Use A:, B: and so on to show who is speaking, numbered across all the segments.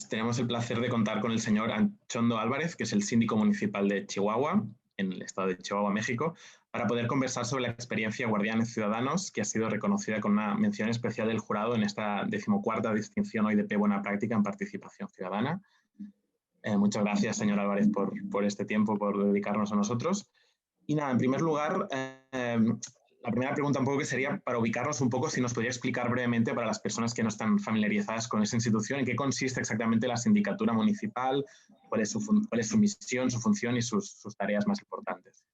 A: tenemos el placer de contar con el señor Anchondo Álvarez, que es el síndico municipal de Chihuahua, en el estado de Chihuahua, México, para poder conversar sobre la experiencia Guardianes Ciudadanos, que ha sido reconocida con una mención especial del jurado en esta 14ª distinción OIDP Buena Práctica en Participación Ciudadana. Muchas gracias, señor Álvarez, por este tiempo, por dedicarnos a nosotros. Y nada, en primer lugar, la primera pregunta un poco que sería para ubicarnos un poco, si nos podría explicar brevemente para las personas que no están familiarizadas con esa institución, en qué consiste exactamente la sindicatura municipal, cuál es su misión, su función y sus tareas más importantes.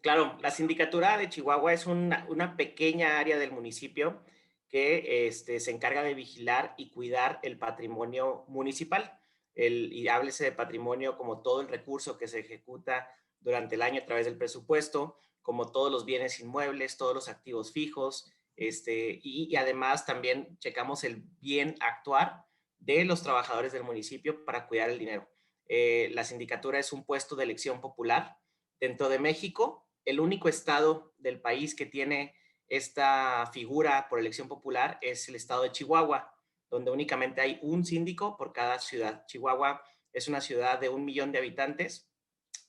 B: Claro, la sindicatura de Chihuahua es una pequeña área del municipio que se encarga de vigilar y cuidar el patrimonio municipal. Y háblese de patrimonio como todo el recurso que se ejecuta durante el año a través del presupuesto, como todos los bienes inmuebles, todos los activos fijos, y además también checamos el bien actuar de los trabajadores del municipio para cuidar el dinero. La sindicatura es un puesto de elección popular dentro de México. El único estado del país que tiene esta figura por elección popular es el estado de Chihuahua, donde únicamente hay un síndico por cada ciudad. Chihuahua es una ciudad de 1 millón de habitantes.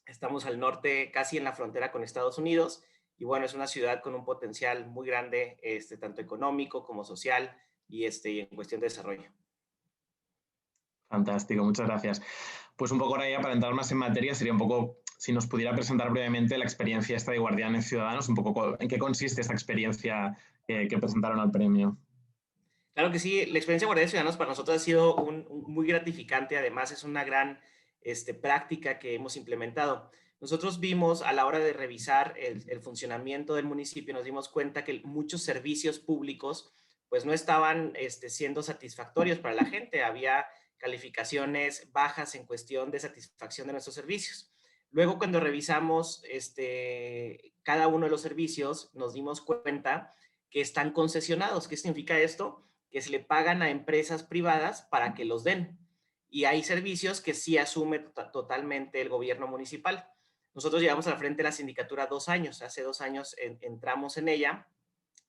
B: Estamos al norte, casi en la frontera con Estados Unidos, y bueno, es una ciudad con un potencial muy grande, tanto económico como social y en cuestión de desarrollo.
A: Fantástico, muchas gracias. Pues un poco ahora ya para entrar más en materia, sería un poco, si nos pudiera presentar brevemente la experiencia esta de Guardianes Ciudadanos, un poco en qué consiste esta experiencia que presentaron al premio.
B: Claro que sí, la experiencia de Guardianes Ciudadanos para nosotros ha sido muy gratificante, además es una gran práctica que hemos implementado. Nosotros vimos a la hora de revisar el funcionamiento del municipio, nos dimos cuenta que muchos servicios públicos pues no estaban siendo satisfactorios para la gente, había calificaciones bajas en cuestión de satisfacción de nuestros servicios. Luego cuando revisamos cada uno de los servicios, nos dimos cuenta que están concesionados. ¿Qué significa esto? Que se le pagan a empresas privadas para que los den. Y hay servicios que sí asume totalmente el gobierno municipal. Nosotros llevamos al frente de la sindicatura 2 años. Hace 2 años entramos en ella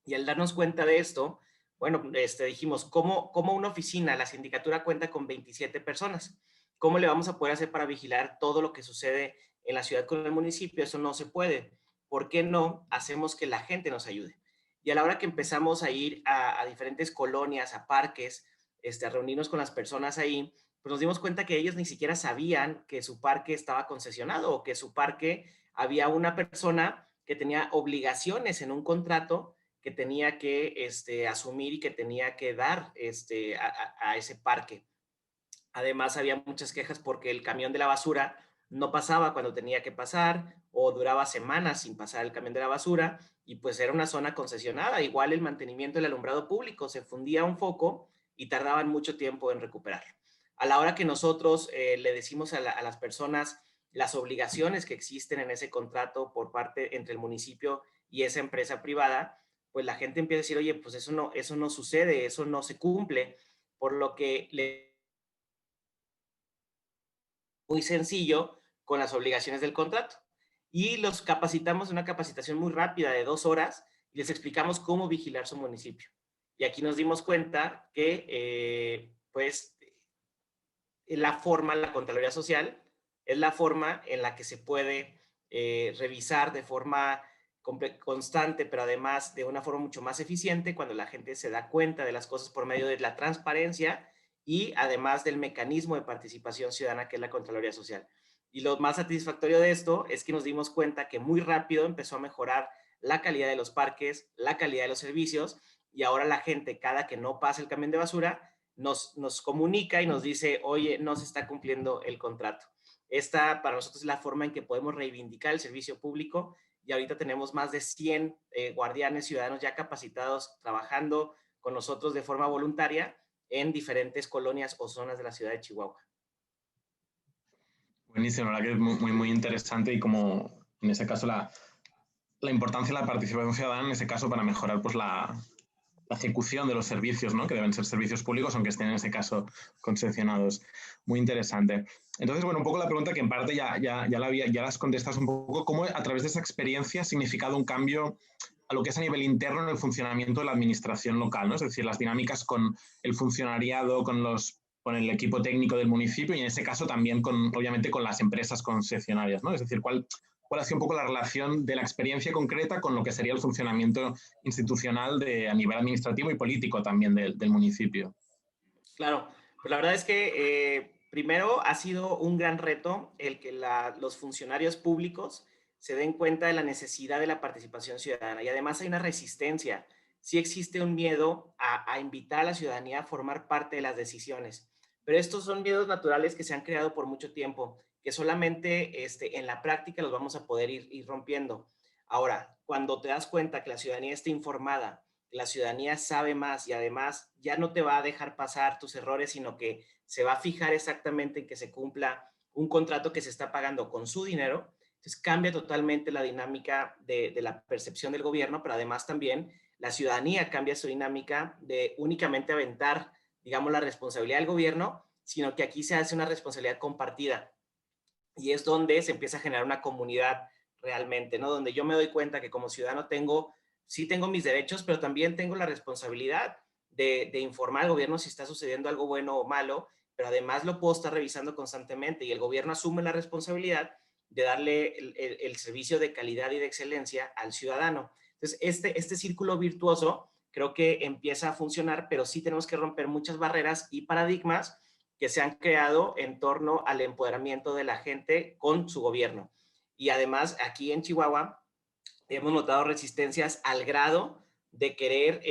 B: y al darnos cuenta de esto, bueno, dijimos, ¿cómo una oficina, la sindicatura cuenta con 27 personas? ¿Cómo le vamos a poder hacer para vigilar todo lo que sucede en la ciudad con el municipio? Eso no se puede. ¿Por qué no hacemos que la gente nos ayude? Y a la hora que empezamos a ir a diferentes colonias, a parques, a reunirnos con las personas ahí, pues nos dimos cuenta que ellos ni siquiera sabían que su parque estaba concesionado o que su parque había una persona que tenía obligaciones en un contrato que tenía que asumir y que tenía que dar a ese parque. Además, había muchas quejas porque el camión de la basura no pasaba cuando tenía que pasar o duraba semanas sin pasar el camión de la basura y pues era una zona concesionada. Igual el mantenimiento del alumbrado público, se fundía un foco y tardaban mucho tiempo en recuperarlo. A la hora que nosotros le decimos a las personas las obligaciones que existen en ese contrato por parte entre el municipio y esa empresa privada, pues la gente empieza a decir, oye, pues eso no sucede, eso no se cumple, por lo que muy sencillo con las obligaciones del contrato. Y los capacitamos en una capacitación muy rápida de 2 horas y les explicamos cómo vigilar su municipio. Y aquí nos dimos cuenta que, pues, la Contraloría Social es la forma en la que se puede revisar de forma constante, pero además de una forma mucho más eficiente cuando la gente se da cuenta de las cosas por medio de la transparencia y además del mecanismo de participación ciudadana que es la Contraloría Social. Y lo más satisfactorio de esto es que nos dimos cuenta que muy rápido empezó a mejorar la calidad de los parques, la calidad de los servicios, y ahora la gente, cada que no pasa el camión de basura, nos comunica y nos dice, oye, no se está cumpliendo el contrato. Esta para nosotros es la forma en que podemos reivindicar el servicio público y ahorita tenemos más de 100 guardianes ciudadanos ya capacitados trabajando con nosotros de forma voluntaria en diferentes colonias o zonas de la ciudad de Chihuahua.
A: Buenísimo, la verdad que es muy interesante y como en ese caso la importancia de la participación ciudadana en ese caso para mejorar pues la ejecución de los servicios, ¿no? Que deben ser servicios públicos, aunque estén en ese caso concesionados. Muy interesante. Entonces, bueno, un poco la pregunta que en parte ya las contestas un poco, ¿cómo a través de esa experiencia ha significado un cambio a lo que es a nivel interno en el funcionamiento de la administración local, ¿no? Es decir, las dinámicas con el funcionariado, con los con el equipo técnico del municipio y en ese caso también obviamente con las empresas concesionarias, ¿no? Es decir, ¿cuál ha sido un poco la relación de la experiencia concreta con lo que sería el funcionamiento institucional a nivel administrativo y político también del municipio?
B: Claro, pues la verdad es que primero ha sido un gran reto el que los funcionarios públicos se den cuenta de la necesidad de la participación ciudadana y además hay una resistencia. Sí existe un miedo a invitar a la ciudadanía a formar parte de las decisiones, pero estos son miedos naturales que se han creado por mucho tiempo, que solamente en la práctica los vamos a poder ir rompiendo. Ahora, cuando te das cuenta que la ciudadanía está informada, la ciudadanía sabe más y además ya no te va a dejar pasar tus errores, sino que se va a fijar exactamente en que se cumpla un contrato que se está pagando con su dinero. Entonces cambia totalmente la dinámica de la percepción del gobierno, pero además también la ciudadanía cambia su dinámica de únicamente aventar, digamos, la responsabilidad del gobierno, sino que aquí se hace una responsabilidad compartida. Y es donde se empieza a generar una comunidad realmente, ¿no? Donde yo me doy cuenta que como ciudadano sí tengo mis derechos, pero también tengo la responsabilidad de informar al gobierno si está sucediendo algo bueno o malo, pero además lo puedo estar revisando constantemente y el gobierno asume la responsabilidad de darle el servicio de calidad y de excelencia al ciudadano. Entonces, este círculo virtuoso creo que empieza a funcionar, pero sí tenemos que romper muchas barreras y paradigmas que se han creado en torno al empoderamiento de la gente con su gobierno. Y además, aquí en Chihuahua, hemos notado resistencias al grado de querer,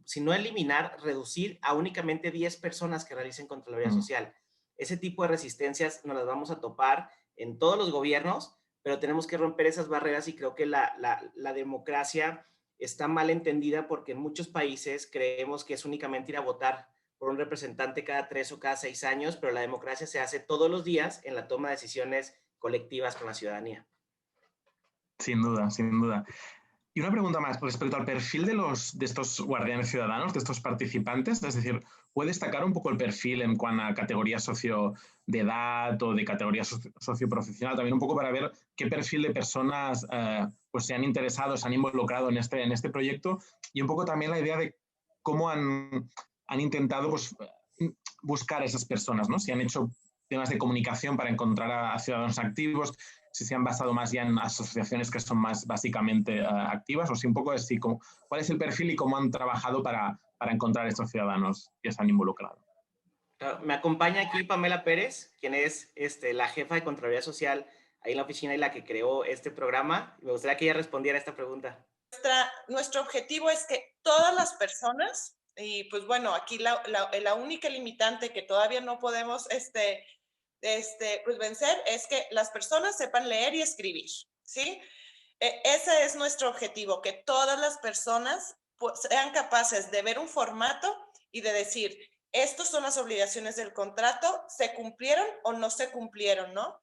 B: si no eliminar, reducir a únicamente 10 personas que realicen Contraloría Social. Ese tipo de resistencias nos las vamos a topar en todos los gobiernos, pero tenemos que romper esas barreras y creo que la democracia está mal entendida porque en muchos países creemos que es únicamente ir a votar por un representante cada 3 o cada 6 años, pero la democracia se hace todos los días en la toma de decisiones colectivas con la ciudadanía.
A: Sin duda, sin duda. Y una pregunta más respecto al perfil de estos guardianes ciudadanos, de estos participantes, es decir, ¿puede destacar un poco el perfil en cuanto a categoría de edad o de categoría socioprofesional? También un poco para ver qué perfil de personas pues se han interesado, se han involucrado en este proyecto y un poco también la idea de cómo han intentado pues, buscar a esas personas, ¿no? Si han hecho temas de comunicación para encontrar a ciudadanos activos, si se han basado más ya en asociaciones que son más básicamente activas, o si un poco es cuál es el perfil y cómo han trabajado para encontrar a estos ciudadanos que se han involucrado.
B: Me acompaña aquí Pamela Pérez, quien es la jefa de Contraloría Social ahí en la oficina y la que creó este programa. Me gustaría que ella respondiera a esta pregunta.
C: Nuestro objetivo es que todas las personas, y pues bueno, aquí la única limitante que todavía no podemos pues vencer es que las personas sepan leer y escribir, ¿sí? Ese es nuestro objetivo, que todas las personas sean capaces de ver un formato y de decir, estas son las obligaciones del contrato, ¿se cumplieron o no se cumplieron, no?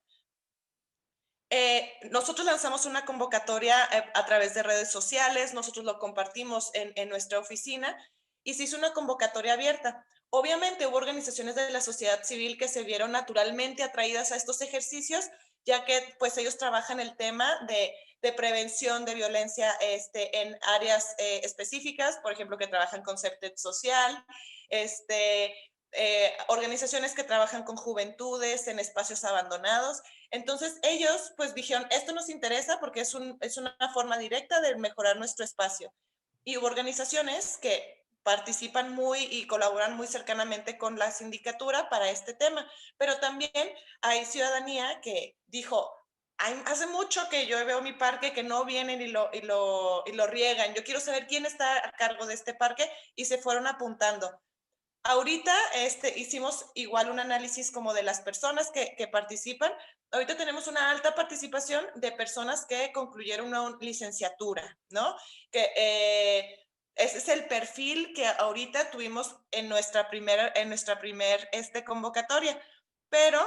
C: Nosotros lanzamos una convocatoria a través de redes sociales, nosotros lo compartimos en nuestra oficina y se hizo una convocatoria abierta. Obviamente hubo organizaciones de la sociedad civil que se vieron naturalmente atraídas a estos ejercicios, ya que pues ellos trabajan el tema de prevención de violencia en áreas específicas, por ejemplo, que trabajan con CEPTED social, organizaciones que trabajan con juventudes en espacios abandonados. Entonces ellos pues dijeron, esto nos interesa porque es una forma directa de mejorar nuestro espacio. Y hubo organizaciones que participan muy y colaboran muy cercanamente con la sindicatura para este tema, pero también hay ciudadanía que dijo, hace mucho que yo veo mi parque que no vienen y lo riegan, yo quiero saber quién está a cargo de este parque y se fueron apuntando. Ahorita hicimos igual un análisis como de las personas que participan. Ahorita tenemos una alta participación de personas que concluyeron una licenciatura, ¿no? Ese es el perfil que ahorita tuvimos en nuestra primer convocatoria. Pero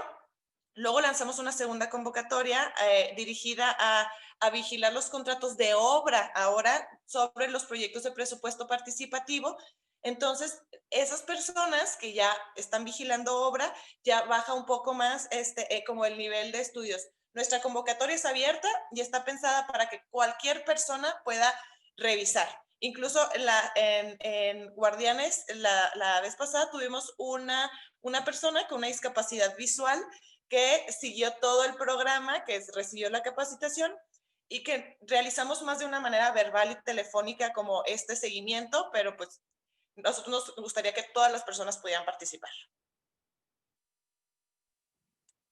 C: luego lanzamos una segunda convocatoria dirigida a vigilar los contratos de obra ahora sobre los proyectos de presupuesto participativo. Entonces, esas personas que ya están vigilando obra, ya baja un poco más como el nivel de estudios. Nuestra convocatoria es abierta y está pensada para que cualquier persona pueda revisar. Incluso en Guardianes, la vez pasada tuvimos una persona con una discapacidad visual que siguió todo el programa, que recibió la capacitación y que realizamos más de una manera verbal y telefónica como este seguimiento, pero pues nosotros nos gustaría que todas las personas pudieran participar.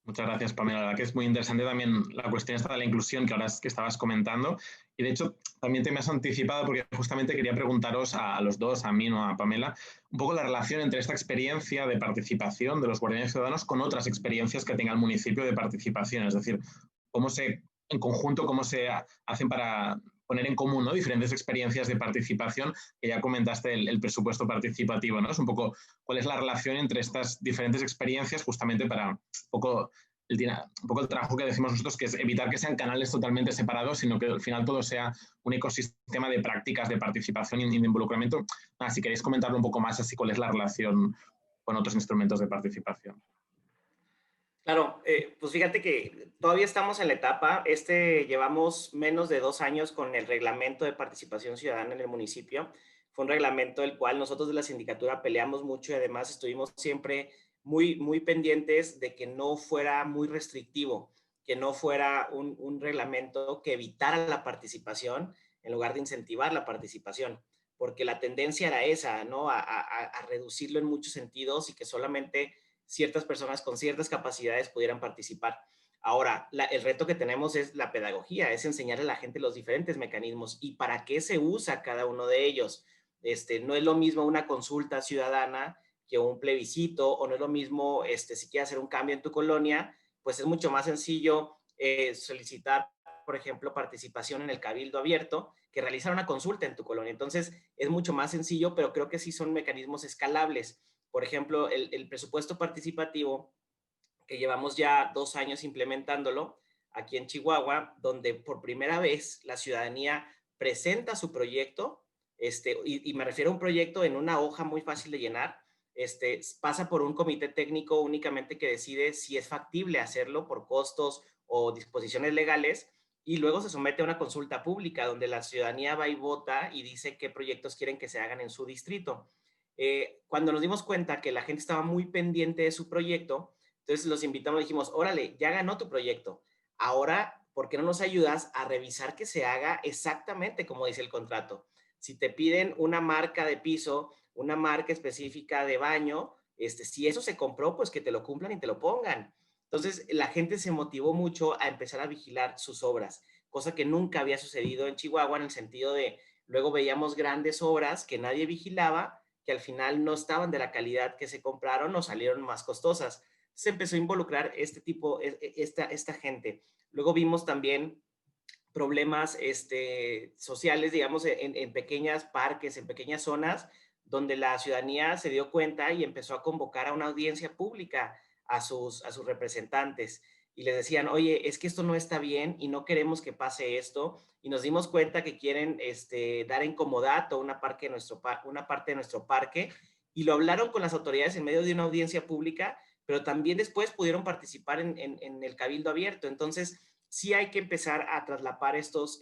A: Muchas gracias, Pamela. La verdad que es muy interesante también la cuestión esta de la inclusión que ahora es que estabas comentando. Y de hecho, también te me has anticipado porque justamente quería preguntaros a los dos, a mí, no a Pamela, un poco la relación entre esta experiencia de participación de los guardianes ciudadanos con otras experiencias que tenga el municipio de participación. Es decir, en conjunto, cómo se hacen para poner en común, ¿no?, diferentes experiencias de participación, que ya comentaste el presupuesto participativo, ¿no? Es un poco cuál es la relación entre estas diferentes experiencias justamente para un poco el trabajo que decimos nosotros, que es evitar que sean canales totalmente separados, sino que al final todo sea un ecosistema de prácticas de participación y de involucramiento. Si queréis comentarlo un poco más, así cuál es la relación con otros instrumentos de participación.
B: Claro, pues fíjate que todavía estamos en la etapa, llevamos menos de 2 años con el reglamento de participación ciudadana en el municipio. Fue un reglamento del cual nosotros de la sindicatura peleamos mucho y además estuvimos siempre muy pendientes de que no fuera muy restrictivo, que no fuera un reglamento que evitara la participación en lugar de incentivar la participación, porque la tendencia era esa, ¿no? A reducirlo en muchos sentidos y que solamente ciertas personas con ciertas capacidades pudieran participar. Ahora, el reto que tenemos es la pedagogía, es enseñarle a la gente los diferentes mecanismos y para qué se usa cada uno de ellos. No es lo mismo una consulta ciudadana que un plebiscito, o no es lo mismo si quieres hacer un cambio en tu colonia, pues es mucho más sencillo solicitar, por ejemplo, participación en el cabildo abierto que realizar una consulta en tu colonia. Entonces, es mucho más sencillo, pero creo que sí son mecanismos escalables. Por ejemplo, el presupuesto participativo, que llevamos ya 2 años implementándolo aquí en Chihuahua, donde por primera vez la ciudadanía presenta su proyecto, y me refiero a un proyecto en una hoja muy fácil de llenar, pasa por un comité técnico únicamente que decide si es factible hacerlo por costos o disposiciones legales, y luego se somete a una consulta pública donde la ciudadanía va y vota y dice qué proyectos quieren que se hagan en su distrito. Cuando nos dimos cuenta que la gente estaba muy pendiente de su proyecto, entonces los invitamos y dijimos, órale, ya ganó tu proyecto. Ahora, ¿por qué no nos ayudas a revisar que se haga exactamente como dice el contrato? Si te piden una marca de piso, una marca específica de baño, si eso se compró, pues que te lo cumplan y te lo pongan. Entonces, la gente se motivó mucho a empezar a vigilar sus obras, cosa que nunca había sucedido en Chihuahua en el sentido de, luego veíamos grandes obras que nadie vigilaba, que al final no estaban de la calidad que se compraron o salieron más costosas. Se empezó a involucrar esta gente. Luego vimos también problemas sociales, digamos, en pequeñas parques, en pequeñas zonas, donde la ciudadanía se dio cuenta y empezó a convocar a una audiencia pública a sus representantes. Y les decían, oye, es que esto no está bien y no queremos que pase esto. Y nos dimos cuenta que quieren dar en comodato una parte de nuestro parque. Y lo hablaron con las autoridades en medio de una audiencia pública, pero también después pudieron participar en el cabildo abierto. Entonces, sí hay que empezar a traslapar estos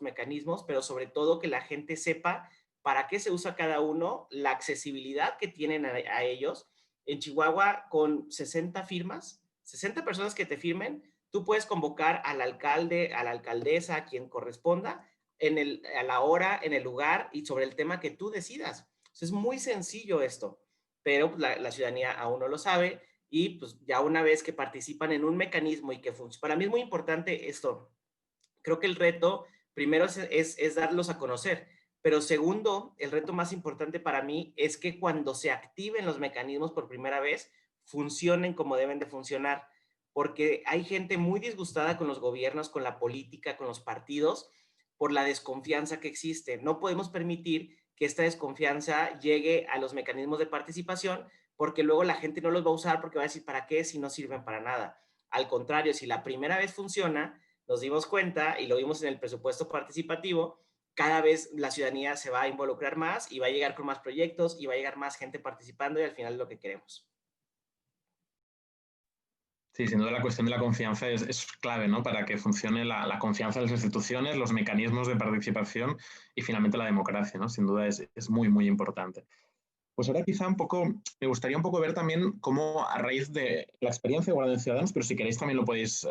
B: mecanismos, pero sobre todo que la gente sepa para qué se usa cada uno, la accesibilidad que tienen a ellos. En Chihuahua, con 60 firmas, 60 personas que te firmen, tú puedes convocar al alcalde, a la alcaldesa, a quien corresponda, a la hora, en el lugar y sobre el tema que tú decidas. Entonces, es muy sencillo esto, pero la ciudadanía aún no lo sabe. Y pues ya una vez que participan en un mecanismo y que funciona, para mí es muy importante esto. Creo que el reto, primero es darlos a conocer, pero segundo, el reto más importante para mí es que cuando se activen los mecanismos por primera vez, funcionen como deben de funcionar, porque hay gente muy disgustada con los gobiernos, con la política, con los partidos, por la desconfianza que existe. No podemos permitir que esta desconfianza llegue a los mecanismos de participación, porque luego la gente no los va a usar porque va a decir, ¿para qué si no sirven para nada? Al contrario, si la primera vez funciona, nos dimos cuenta y lo vimos en el presupuesto participativo, cada vez la ciudadanía se va a involucrar más y va a llegar con más proyectos y va a llegar más gente participando y al final es lo que queremos.
A: Sí, sin duda la cuestión de la confianza es clave, ¿no? Para que funcione la confianza en las instituciones, los mecanismos de participación y finalmente la democracia, ¿no? Sin duda es muy, muy importante. Pues ahora quizá un poco, me gustaría un poco ver también cómo a raíz de la experiencia de Guardia de Ciudadanos, pero si queréis también lo podéis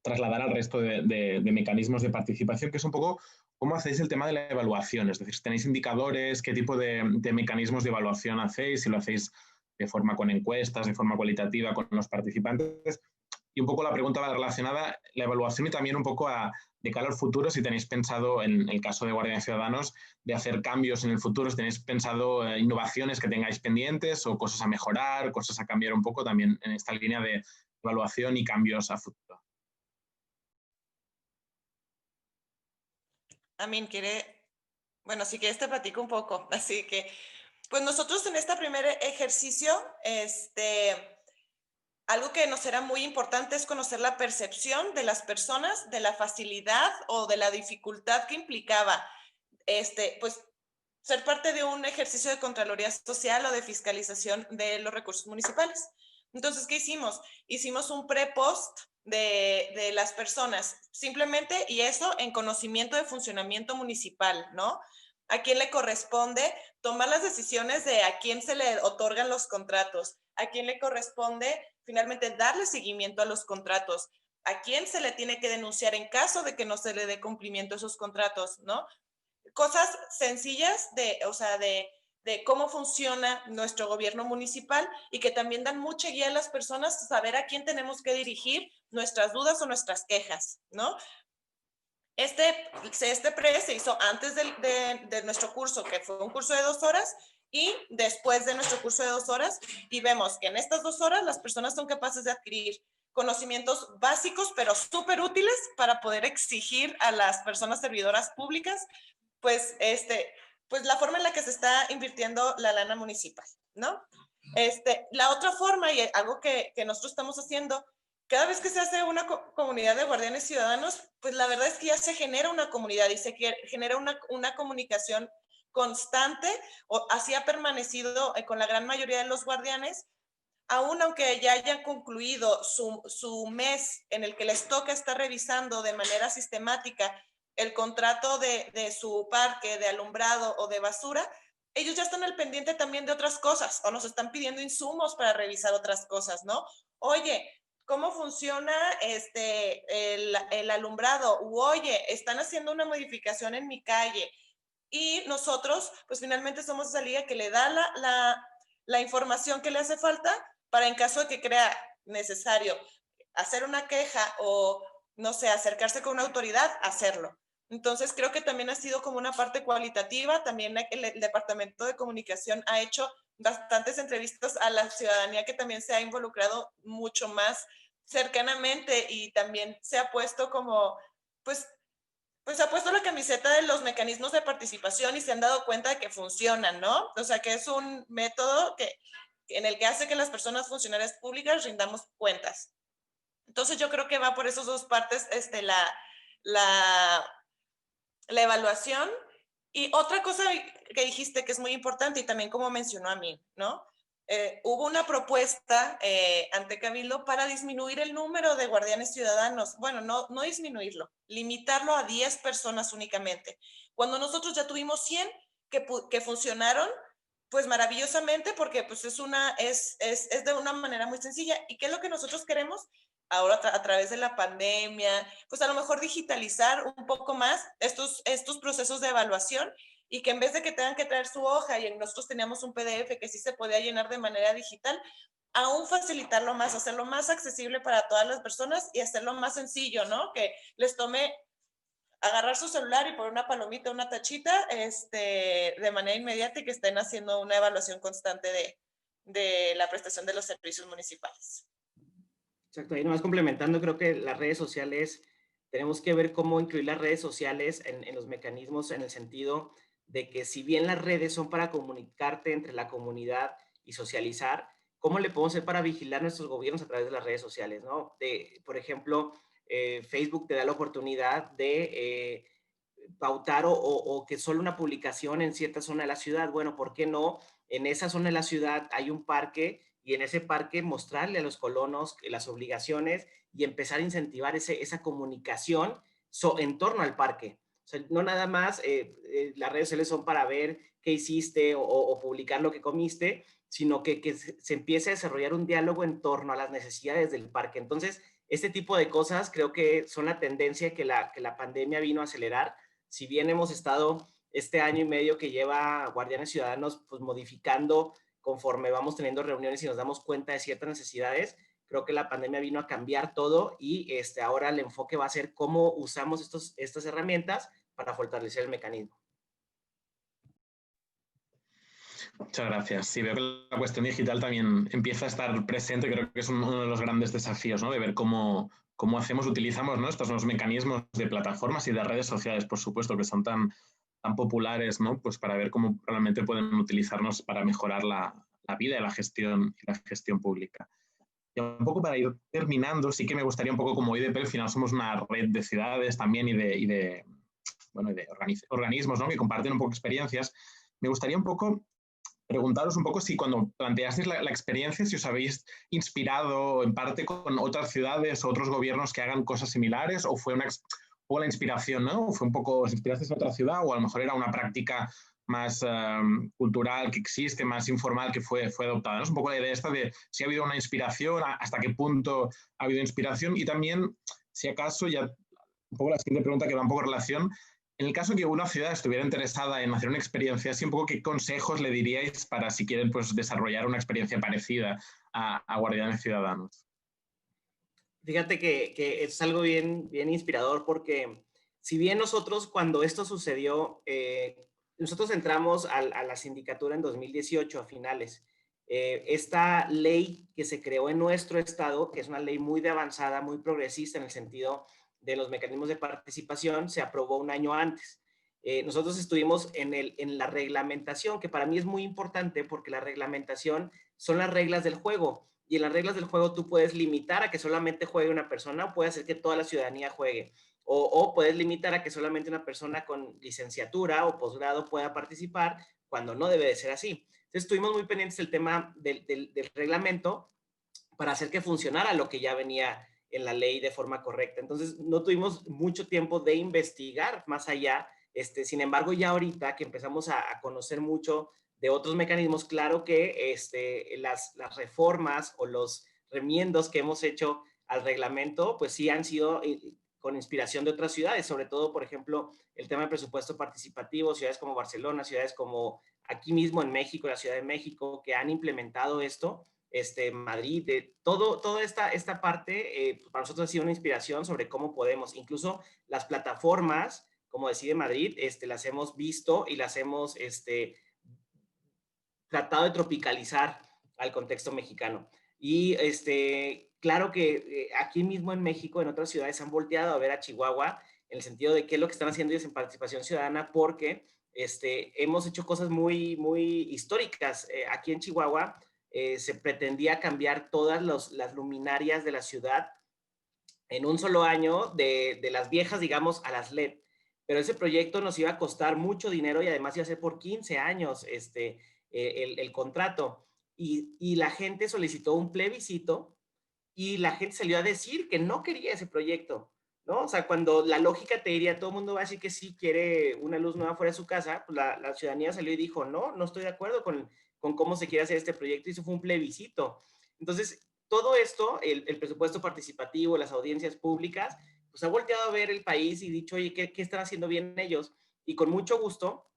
A: trasladar al resto de mecanismos de participación, que es un poco cómo hacéis el tema de la evaluación, es decir, si tenéis indicadores, qué tipo de mecanismos de evaluación hacéis, si lo hacéis de forma con encuestas, de forma cualitativa con los participantes. Y un poco la pregunta va relacionada, la evaluación y también un poco de cara al futuro, si tenéis pensado, en el caso de Guardia de Ciudadanos, de hacer cambios en el futuro, si tenéis pensado innovaciones que tengáis pendientes o cosas a mejorar, cosas a cambiar un poco también en esta línea de evaluación y cambios a futuro.
C: Amin, bueno, si quieres te platico un poco. Así que, pues nosotros en este primer ejercicio, algo que nos era muy importante es conocer la percepción de las personas, de la facilidad o de la dificultad que implicaba, pues, ser parte de un ejercicio de Contraloría Social o de fiscalización de los recursos municipales. Entonces, ¿qué hicimos? Hicimos un pre-post de las personas, simplemente, y eso en conocimiento de funcionamiento municipal, ¿no? A quién le corresponde tomar las decisiones de a quién se le otorgan los contratos, a quién le corresponde finalmente darle seguimiento a los contratos, a quién se le tiene que denunciar en caso de que no se le dé cumplimiento a esos contratos, ¿no? Cosas sencillas de cómo funciona nuestro gobierno municipal y que también dan mucha guía a las personas, saber a quién tenemos que dirigir nuestras dudas o nuestras quejas, ¿no? Este pre se hizo antes de nuestro curso, que fue un curso de 2 horas, y después de nuestro curso de 2 horas, y vemos que en estas 2 horas las personas son capaces de adquirir conocimientos básicos, pero súper útiles para poder exigir a las personas servidoras públicas, pues, pues la forma en la que se está invirtiendo la lana municipal, ¿no? La otra forma, y algo que nosotros estamos haciendo, cada vez que se hace una comunidad de guardianes ciudadanos, pues la verdad es que ya se genera una comunidad y se genera una comunicación constante, o así ha permanecido con la gran mayoría de los guardianes, aún aunque ya hayan concluido su mes en el que les toca estar revisando de manera sistemática el contrato de su parque, de alumbrado o de basura, ellos ya están al pendiente también de otras cosas o nos están pidiendo insumos para revisar otras cosas, ¿no? Oye, ¿cómo funciona el alumbrado? Oye, están haciendo una modificación en mi calle. Y nosotros, pues finalmente somos esa liga que le da la información que le hace falta para en caso de que crea necesario hacer una queja o, no sé, acercarse con una autoridad, hacerlo. Entonces, creo que también ha sido como una parte cualitativa. También el Departamento de Comunicación ha hecho bastantes entrevistas a la ciudadanía que también se ha involucrado mucho más cercanamente y también se ha puesto como, pues ha puesto la camiseta de los mecanismos de participación y se han dado cuenta de que funcionan, ¿no? O sea, que es un método en el que hace que las personas funcionarias públicas rindamos cuentas. Entonces yo creo que va por esas dos partes la evaluación. Y otra cosa que dijiste que es muy importante y también como mencionó a mí, ¿no? Hubo una propuesta ante Cabildo para disminuir el número de guardianes ciudadanos. Bueno, no disminuirlo, limitarlo a 10 personas únicamente. Cuando nosotros ya tuvimos 100 que funcionaron, pues maravillosamente, porque pues es de una manera muy sencilla. ¿Y qué es lo que nosotros queremos? Ahora a través de la pandemia, pues a lo mejor digitalizar un poco más estos procesos de evaluación y que en vez de que tengan que traer su hoja y nosotros teníamos un PDF que sí se podía llenar de manera digital, aún facilitarlo más, hacerlo más accesible para todas las personas y hacerlo más sencillo, ¿no? Que les tome agarrar su celular y poner una palomita, una tachita, de manera inmediata y que estén haciendo una evaluación constante de la prestación de los servicios municipales.
B: Exacto, y nomás complementando, creo que las redes sociales, tenemos que ver cómo incluir las redes sociales en los mecanismos, en el sentido de que si bien las redes son para comunicarte entre la comunidad y socializar, ¿cómo le podemos hacer para vigilar nuestros gobiernos a través de las redes sociales, ¿no? Por ejemplo, Facebook te da la oportunidad de pautar o que solo una publicación en cierta zona de la ciudad. Bueno, ¿por qué no? En esa zona de la ciudad hay un parque y en ese parque mostrarle a los colonos las obligaciones y empezar a incentivar esa comunicación en torno al parque. O sea, no nada más las redes sociales son para ver qué hiciste o publicar lo que comiste, sino que se empiece a desarrollar un diálogo en torno a las necesidades del parque. Entonces, este tipo de cosas creo que son la tendencia que la pandemia vino a acelerar. Si bien hemos estado este año y medio que lleva Guardianes Ciudadanos, pues modificando conforme vamos teniendo reuniones y nos damos cuenta de ciertas necesidades, creo que la pandemia vino a cambiar todo y ahora el enfoque va a ser cómo usamos estas herramientas para fortalecer el mecanismo.
A: Muchas gracias. Sí, veo que la cuestión digital también empieza a estar presente. Creo que es uno de los grandes desafíos, ¿no? De ver cómo utilizamos, ¿no? Estos nuevos mecanismos de plataformas y de redes sociales, por supuesto, que son tan populares, ¿no? Pues para ver cómo realmente pueden utilizarnos para mejorar la vida y la gestión pública. Y un poco para ir terminando, sí que me gustaría un poco, como IDP, al final somos una red de ciudades también y de organismos, ¿no? Que comparten un poco experiencias. Me gustaría un poco preguntaros un poco si cuando planteasteis la experiencia, si os habéis inspirado en parte con otras ciudades o otros gobiernos que hagan cosas similares, o fue la inspiración, ¿no? O fue un poco, os inspirasteis en otra ciudad, o a lo mejor era una práctica más cultural que existe, más informal que fue adoptada, ¿no? Es un poco la idea esta de si ha habido una inspiración, hasta qué punto ha habido inspiración, y también, si acaso, ya un poco la siguiente pregunta que va un poco en relación. En el caso que una ciudad estuviera interesada en hacer una experiencia así, un poco qué consejos le diríais para si quieren pues, desarrollar una experiencia parecida a Guardianes Ciudadanos.
B: Fíjate que es algo bien inspirador porque si bien nosotros cuando esto sucedió, nosotros entramos a la sindicatura en 2018 a finales. Esta ley que se creó en nuestro estado, que es una ley muy de avanzada, muy progresista en el sentido de los mecanismos de participación, se aprobó un año antes. Nosotros estuvimos en la reglamentación, que para mí es muy importante porque la reglamentación son las reglas del juego. Y en las reglas del juego tú puedes limitar a que solamente juegue una persona o puedes hacer que toda la ciudadanía juegue. O puedes limitar a que solamente una persona con licenciatura o posgrado pueda participar cuando no debe de ser así. Entonces estuvimos muy pendientes del tema del reglamento para hacer que funcionara lo que ya venía en la ley de forma correcta. Entonces no tuvimos mucho tiempo de investigar más allá. Sin embargo, ya ahorita que empezamos a conocer mucho de otros mecanismos, claro que las reformas o los remiendos que hemos hecho al reglamento, pues sí han sido con inspiración de otras ciudades, sobre todo, por ejemplo, el tema del presupuesto participativo, ciudades como Barcelona, ciudades como aquí mismo en México, la Ciudad de México, que han implementado esto, Madrid, toda esta parte para nosotros ha sido una inspiración sobre cómo podemos, incluso las plataformas, como Decide Madrid, las hemos visto y las hemos tratado de tropicalizar al contexto mexicano. Y claro que aquí mismo en México, en otras ciudades, han volteado a ver a Chihuahua en el sentido de qué es lo que están haciendo ellos en participación ciudadana, porque hemos hecho cosas muy históricas. Aquí en Chihuahua se pretendía cambiar todas las luminarias de la ciudad en un solo año, de las viejas, digamos, a las LED. Pero ese proyecto nos iba a costar mucho dinero y además iba a ser por 15 años el contrato. Y la gente solicitó un plebiscito y la gente salió a decir que no quería ese proyecto, ¿no? O sea, cuando la lógica te diría, todo el mundo va a decir que sí quiere una luz nueva fuera de su casa, pues la ciudadanía salió y dijo, no estoy de acuerdo con cómo se quiere hacer este proyecto, y eso fue un plebiscito. Entonces, todo esto, el presupuesto participativo, las audiencias públicas, pues ha volteado a ver el país y dicho, oye, ¿qué están haciendo bien ellos? Y con mucho gusto,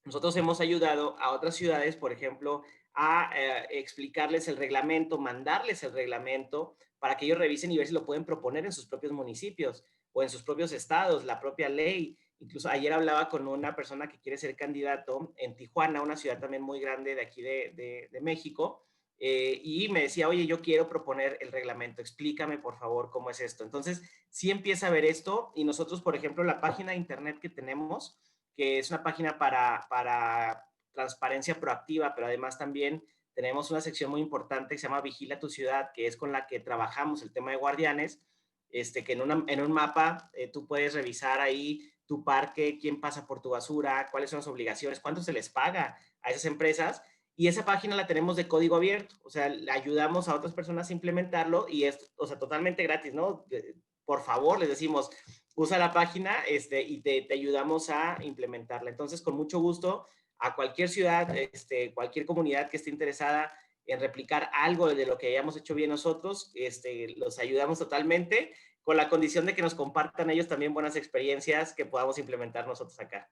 B: nosotros hemos ayudado a otras ciudades, por ejemplo, a explicarles el reglamento, mandarles el reglamento para que ellos revisen y ver si lo pueden proponer en sus propios municipios o en sus propios estados, la propia ley. Incluso ayer hablaba con una persona que quiere ser candidato en Tijuana, una ciudad también muy grande de aquí de México, y me decía, oye, yo quiero proponer el reglamento, explícame por favor cómo es esto. Entonces, sí empieza a ver esto, y nosotros, por ejemplo, la página de internet que tenemos, que es una página para transparencia proactiva, pero además también tenemos una sección muy importante que se llama Vigila tu Ciudad, que es con la que trabajamos el tema de guardianes, que en un mapa tú puedes revisar ahí tu parque, quién pasa por tu basura, cuáles son las obligaciones, cuánto se les paga a esas empresas, y esa página la tenemos de código abierto, o sea, le ayudamos a otras personas a implementarlo y es, o sea, totalmente gratis, ¿no? Por favor, les decimos, usa la página y te ayudamos a implementarla. Entonces, con mucho gusto, a cualquier ciudad, cualquier comunidad que esté interesada en replicar algo de lo que hayamos hecho bien nosotros, los ayudamos totalmente, con la condición de que nos compartan ellos también buenas experiencias que podamos implementar nosotros acá.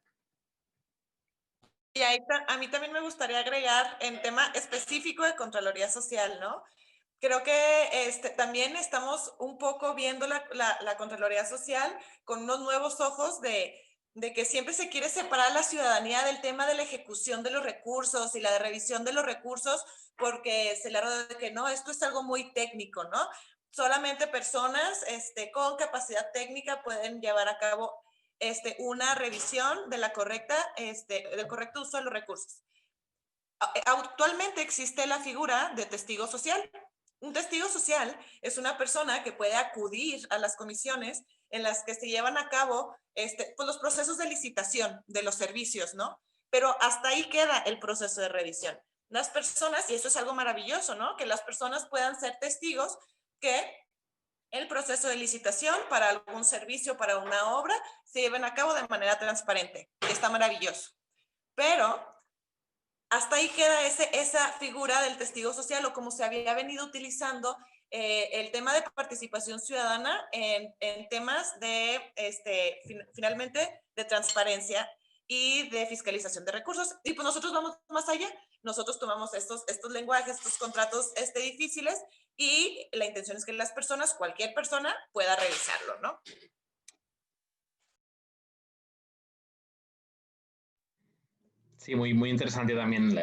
C: Y ahí a mí también me gustaría agregar en tema específico de Contraloría Social, ¿no? Creo que también estamos un poco viendo la Contraloría Social con unos nuevos ojos de que siempre se quiere separar la ciudadanía del tema de la ejecución de los recursos y la de revisión de los recursos, porque se le ha rodado de que no, esto es algo muy técnico, ¿no? Solamente personas con capacidad técnica pueden llevar a cabo una revisión de del correcto uso de los recursos. Actualmente existe la figura de testigo social. Un testigo social es una persona que puede acudir a las comisiones en las que se llevan a cabo pues los procesos de licitación de los servicios, ¿no? Pero hasta ahí queda el proceso de revisión. Las personas, y eso es algo maravilloso, ¿no? Que las personas puedan ser testigos que el proceso de licitación para algún servicio, para una obra, se lleven a cabo de manera transparente. Está maravilloso. Pero hasta ahí queda esa figura del testigo social o como se había venido utilizando el tema de participación ciudadana en temas de, finalmente, de transparencia y de fiscalización de recursos. Y pues nosotros vamos más allá. Nosotros tomamos estos lenguajes, estos contratos difíciles y la intención es que las personas, cualquier persona, pueda revisarlo, ¿no?
A: Sí, muy, muy interesante también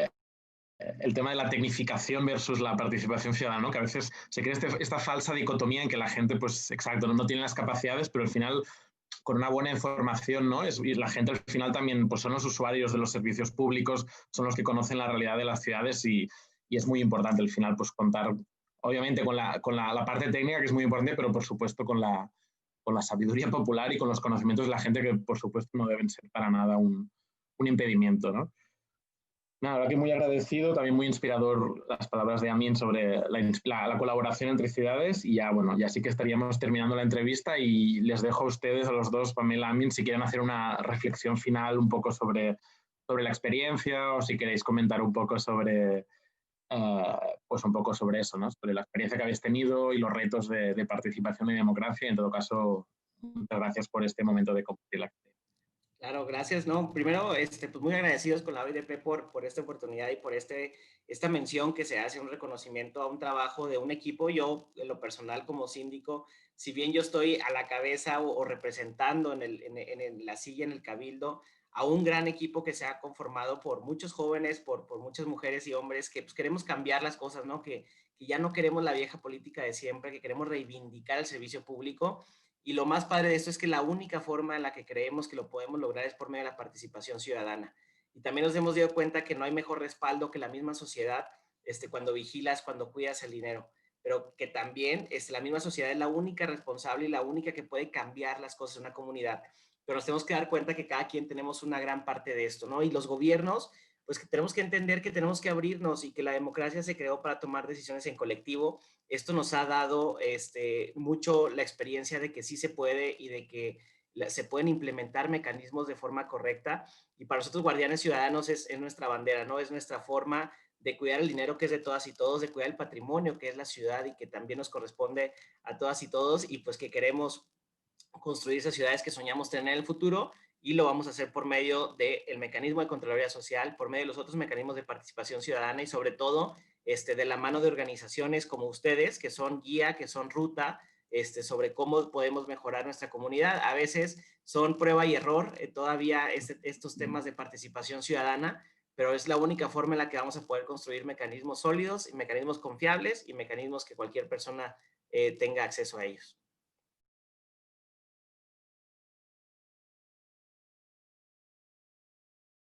A: el tema de la tecnificación versus la participación ciudadana, ¿no? Que a veces se crea esta falsa dicotomía en que la gente, pues exacto, no tiene las capacidades, pero al final con una buena información, ¿no? Y la gente al final también pues son los usuarios de los servicios públicos, son los que conocen la realidad de las ciudades y es muy importante al final pues contar, obviamente con la parte técnica que es muy importante, pero por supuesto con la sabiduría popular y con los conocimientos de la gente que por supuesto no deben ser para nada un impedimento, ¿no? Nada, la verdad que muy agradecido, también muy inspirador las palabras de Amin sobre la colaboración entre ciudades y ya, bueno, ya sí que estaríamos terminando la entrevista y les dejo a ustedes, a los dos, Pamela, Amin, si quieren hacer una reflexión final un poco sobre la experiencia o si queréis comentar un poco sobre, pues un poco sobre eso, ¿no? Sobre la experiencia que habéis tenido y los retos de participación y democracia. En todo caso, muchas gracias por este momento de compartir la experiencia.
B: Claro, gracias. No, primero, pues muy agradecidos con la OIDP por esta oportunidad y por esta mención que se hace, un reconocimiento a un trabajo de un equipo. Yo, en lo personal, como síndico, si bien yo estoy a la cabeza o representando en la silla, en el cabildo, a un gran equipo que se ha conformado por muchos jóvenes, por muchas mujeres y hombres que pues, queremos cambiar las cosas, ¿no? Que ya no queremos la vieja política de siempre, que queremos reivindicar el servicio público. Y lo más padre de esto es que la única forma en la que creemos que lo podemos lograr es por medio de la participación ciudadana. Y también nos hemos dado cuenta que no hay mejor respaldo que la misma sociedad cuando vigilas, cuando cuidas el dinero, pero que también la misma sociedad es la única responsable y la única que puede cambiar las cosas en una comunidad. Pero nos tenemos que dar cuenta que cada quien tenemos una gran parte de esto, ¿no? Y los gobiernos, pues que tenemos que entender que tenemos que abrirnos y que la democracia se creó para tomar decisiones en colectivo. Esto nos ha dado mucho la experiencia de que sí se puede y de que se pueden implementar mecanismos de forma correcta. Y para nosotros, Guardianes Ciudadanos, es nuestra bandera, ¿no? Es nuestra forma de cuidar el dinero que es de todas y todos, de cuidar el patrimonio que es la ciudad y que también nos corresponde a todas y todos, y pues que queremos construir esas ciudades que soñamos tener en el futuro, y lo vamos a hacer por medio del mecanismo de Contraloría Social, por medio de los otros mecanismos de participación ciudadana y sobre todo de la mano de organizaciones como ustedes, que son guía, que son ruta, sobre cómo podemos mejorar nuestra comunidad. A veces son prueba y error todavía estos temas de participación ciudadana, pero es la única forma en la que vamos a poder construir mecanismos sólidos y mecanismos confiables y mecanismos que cualquier persona tenga acceso a ellos.